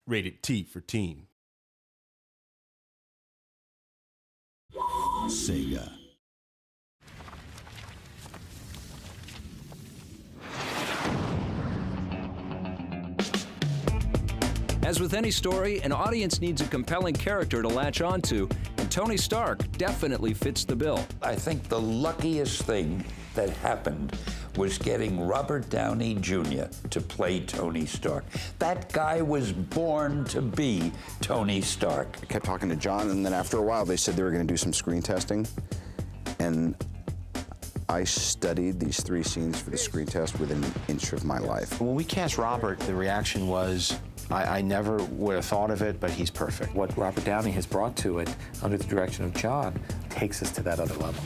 Rated T for teen. Sega. As with any story, an audience needs a compelling character to latch onto, and Tony Stark definitely fits the bill. I think the luckiest thing that happened was getting Robert Downey Jr. to play Tony Stark. That guy was born to be Tony Stark. I kept talking to John, and then after a while, they said they were going to do some screen testing, and I studied these 3 scenes for the screen test within an inch of my life. When we cast Robert, the reaction was, I never would have thought of it, but he's perfect. What Robert Downey has brought to it, under the direction of John, takes us to that other level.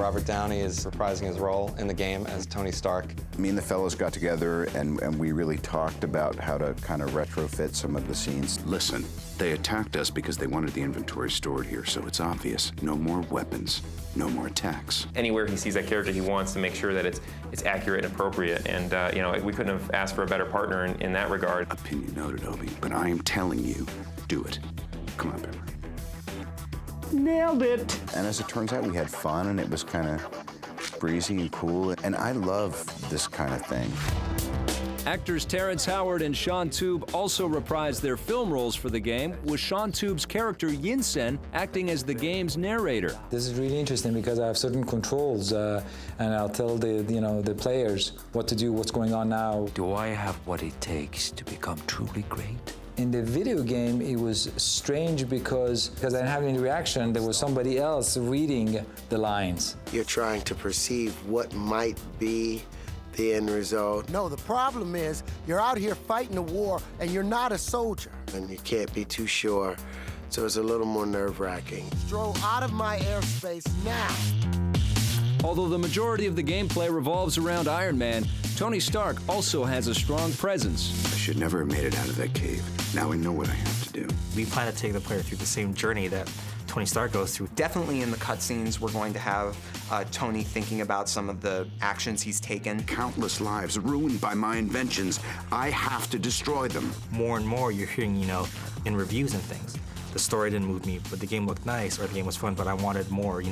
Robert Downey is reprising his role in the game as Tony Stark. Me and the fellows got together, and we really talked about how to kind of retrofit some of the scenes. Listen, they attacked us because they wanted the inventory stored here, so it's obvious. No more weapons, no more attacks. Anywhere he sees that character, he wants to make sure that it's accurate and appropriate, and you know, we couldn't have asked for a better partner in that regard. Opinion noted, Obi, but I am telling you, do it. Come on, Pepper. Nailed it. And as it turns out, we had fun, and it was kind of breezy and cool, and I love this kind of thing. Actors Terrence Howard and Sean Tube also reprised their film roles for the game, with Sean Tube's character Yinsen acting as the game's narrator. This is really interesting because I have certain controls, and I'll tell the players what to do, what's going on now. Do I have what it takes to become truly great? In the video game, it was strange because I didn't have any reaction. There was somebody else reading the lines. You're trying to perceive what might be the end result. No, the problem is you're out here fighting a war and you're not a soldier. And you can't be too sure, so it's a little more nerve-wracking. Stroll out of my airspace now. Although the majority of the gameplay revolves around Iron Man, Tony Stark also has a strong presence. I should never have made it out of that cave. Now I know what I have to do. We plan to take the player through the same journey that Tony Stark goes through. Definitely in the cutscenes, we're going to have Tony thinking about some of the actions he's taken. Countless lives ruined by my inventions. I have to destroy them. More and more you're hearing, in reviews and things. The story didn't move me, but the game looked nice, or the game was fun, but I wanted more.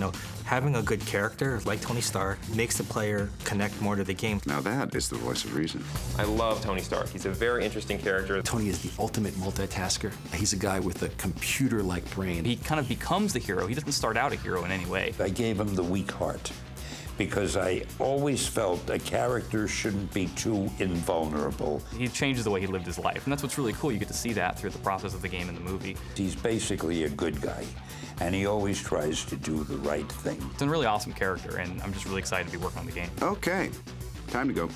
Having a good character like Tony Stark makes the player connect more to the game. Now that is the voice of reason. I love Tony Stark. He's a very interesting character. Tony is the ultimate multitasker. He's a guy with a computer-like brain. He kind of becomes the hero. He doesn't start out a hero in any way. I gave him the weak heart, because I always felt a character shouldn't be too invulnerable. He changes the way he lived his life, and that's what's really cool. You get to see that through the process of the game and the movie. He's basically a good guy, and he always tries to do the right thing. It's a really awesome character, and I'm just really excited to be working on the game. Okay, time to go.